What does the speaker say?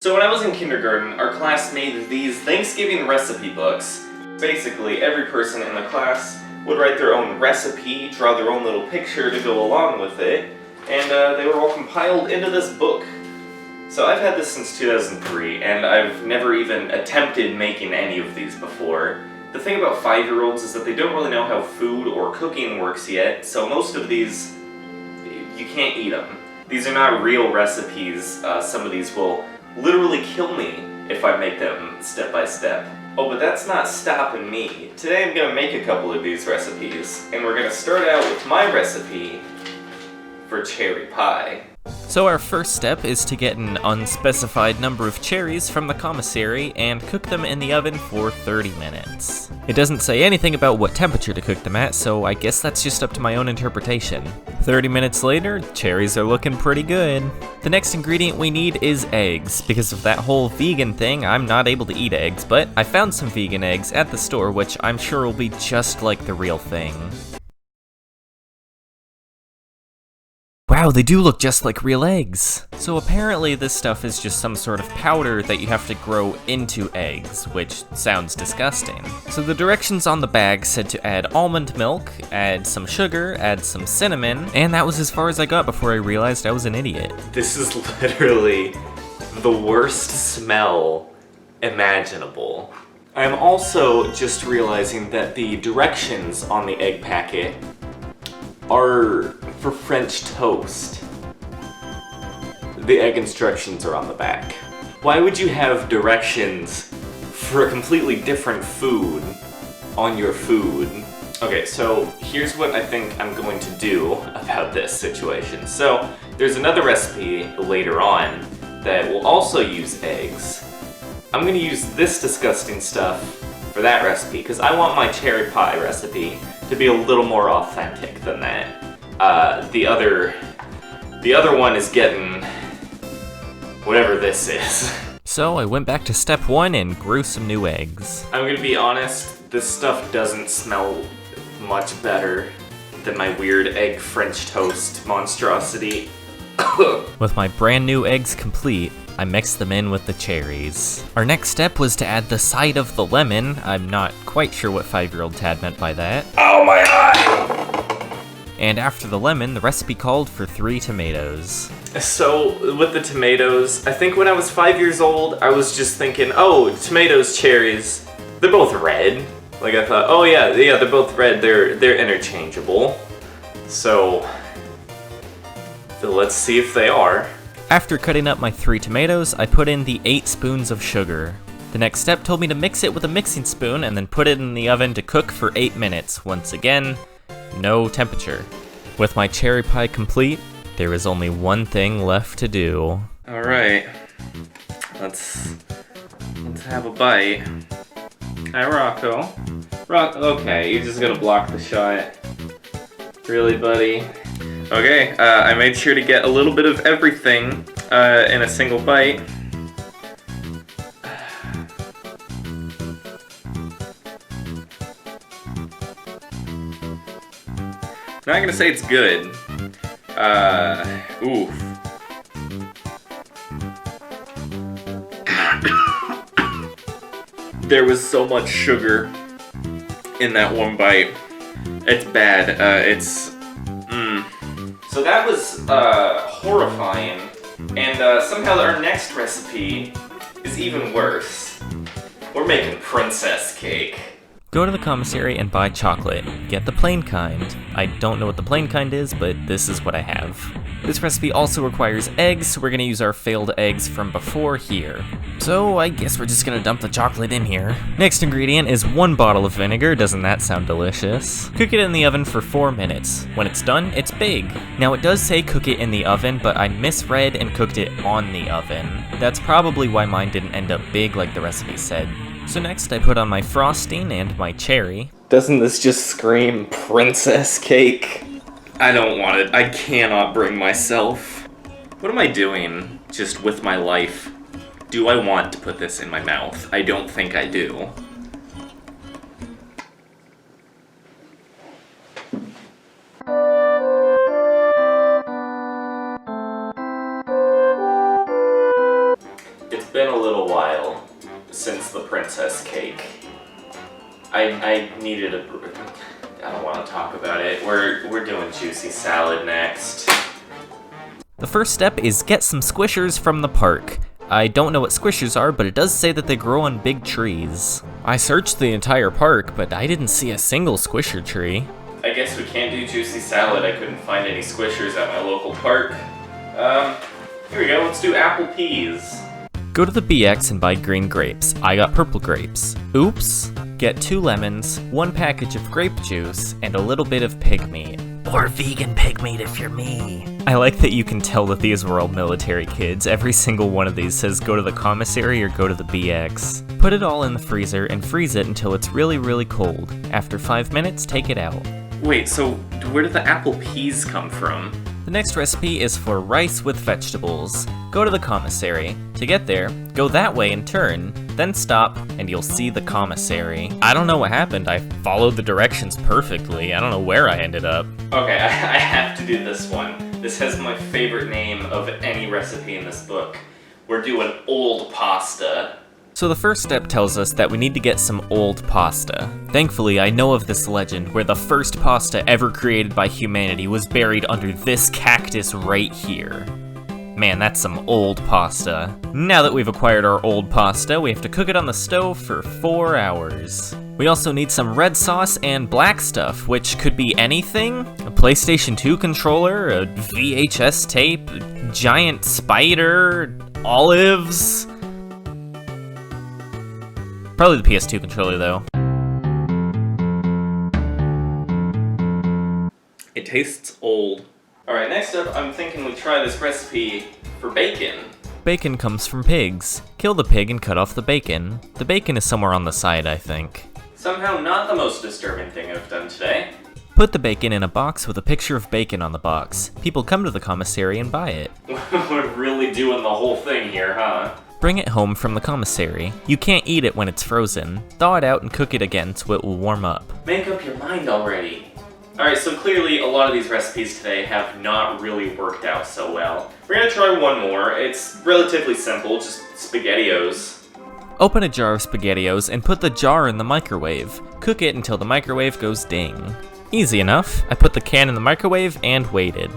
So when I was in kindergarten, our class made these Thanksgiving recipe books. Basically, every person in the class would write their own recipe, draw their own little picture to go along with it, and they were all compiled into this book. So I've had this since 2003, and I've never even attempted making any of these before. The thing about 5-year-olds is that they don't really know how food or cooking works yet, so most of these, you can't eat them. These are not real recipes. Some of these will literally kill me if I make them step by step. Oh, but that's not stopping me. Today I'm gonna make a couple of these recipes, and we're gonna start out with my recipe for cherry pie. So our first step is to get an unspecified number of cherries from the commissary and cook them in the oven for 30 minutes. It doesn't say anything about what temperature to cook them at, so I guess that's just up to my own interpretation. 30 minutes later, cherries are looking pretty good. The next ingredient we need is eggs. Because of that whole vegan thing, I'm not able to eat eggs, but I found some vegan eggs at the store, which I'm sure will be just like the real thing. Wow, they do look just like real eggs! So apparently this stuff is just some sort of powder that you have to grow into eggs, which sounds disgusting. So the directions on the bag said to add almond milk, add some sugar, add some cinnamon, and that was as far as I got before I realized I was an idiot. This is literally the worst smell imaginable. I'm also just realizing that the directions on the egg packet are for French toast. The egg instructions are on the back. Why would you have directions for a completely different food on your food? Okay, so here's what I think I'm going to do about this situation. So there's another recipe later on that will also use eggs. I'm gonna use this disgusting stuff for that recipe because I want my cherry pie recipe to be a little more authentic than that. The other one is getting whatever this is. So I went back to step 1 and grew some new eggs. I'm gonna be honest, this stuff doesn't smell much better than my weird egg French toast monstrosity. With my brand new eggs complete, I mixed them in with the cherries. Our next step was to add the side of the lemon. I'm not quite sure what 5-year-old Tad meant by that. Oh my eye! And after the lemon, the recipe called for 3 tomatoes. So, with the tomatoes, I think when I was 5 years old, I was just thinking, oh, tomatoes, cherries, they're both red. Like I thought, oh yeah, they're both red, they're interchangeable. So let's see if they are. After cutting up my 3 tomatoes, I put in the 8 spoons of sugar. The next step told me to mix it with a mixing spoon and then put it in the oven to cook for 8 minutes. Once again, no temperature. With my cherry pie complete, there is only one thing left to do. Alright, let's have a bite. Hi, Rocco. Okay, you just gotta block the shot. Really, buddy? Okay, I made sure to get a little bit of everything in a single bite. Not gonna say it's good. Oof. There was so much sugar in that one bite. It's bad. So that was horrifying. And somehow our next recipe is even worse. We're making princess cake. Go to the commissary and buy chocolate. Get the plain kind. I don't know what the plain kind is, but this is what I have. This recipe also requires eggs, so we're gonna use our failed eggs from before here. So I guess we're just gonna dump the chocolate in here. Next ingredient is 1 bottle of vinegar. Doesn't that sound delicious? Cook it in the oven for 4 minutes. When it's done, it's big. Now it does say cook it in the oven, but I misread and cooked it on the oven. That's probably why mine didn't end up big like the recipe said. So next I put on my frosting and my cherry. Doesn't this just scream princess cake? I don't want it. I cannot bring myself. What am I doing just with my life? Do I want to put this in my mouth? I don't think I do. been a little while since the princess cake. I needed a... I don't want to talk about it. We're doing juicy salad next. The first step is get some squishers from the park. I don't know what squishers are, but it does say that they grow on big trees. I searched the entire park, but I didn't see a single squisher tree. I guess we can't do juicy salad. I couldn't find any squishers at my local park. Here we go. Let's do apple peas. Go to the BX and buy green grapes. I got purple grapes. Oops. Get 2 lemons, 1 package of grape juice, and a little bit of pig meat. Or vegan pig meat if you're me. I like that you can tell that these were all military kids. Every single one of these says go to the commissary or go to the BX. Put it all in the freezer and freeze it until it's really, really cold. After 5 minutes, take it out. Wait, so where did the apple peas come from? The next recipe is for rice with vegetables. Go to the commissary. To get there, go that way and turn, then stop, and you'll see the commissary. I don't know what happened. I followed the directions perfectly. I don't know where I ended up. Okay, I have to do this one. This has my favorite name of any recipe in this book. We're doing old pasta. So the first step tells us that we need to get some old pasta. Thankfully, I know of this legend where the first pasta ever created by humanity was buried under this cactus right here. Man, that's some old pasta. Now that we've acquired our old pasta, we have to cook it on the stove for 4 hours. We also need some red sauce and black stuff, which could be anything. A PlayStation 2 controller, a VHS tape, a giant spider, olives. Probably the PS2 controller, though. It tastes old. Alright, next up, I'm thinking we try this recipe for bacon. Bacon comes from pigs. Kill the pig and cut off the bacon. The bacon is somewhere on the side, I think. Somehow not the most disturbing thing I've done today. Put the bacon in a box with a picture of bacon on the box. People come to the commissary and buy it. We're really doing the whole thing here, huh? Bring it home from the commissary. You can't eat it when it's frozen. Thaw it out and cook it again so it will warm up. Make up your mind already. Alright, so clearly a lot of these recipes today have not really worked out so well. We're gonna try one more. It's relatively simple, just SpaghettiOs. Open a jar of SpaghettiOs and put the jar in the microwave. Cook it until the microwave goes ding. Easy enough. I put the can in the microwave and waited.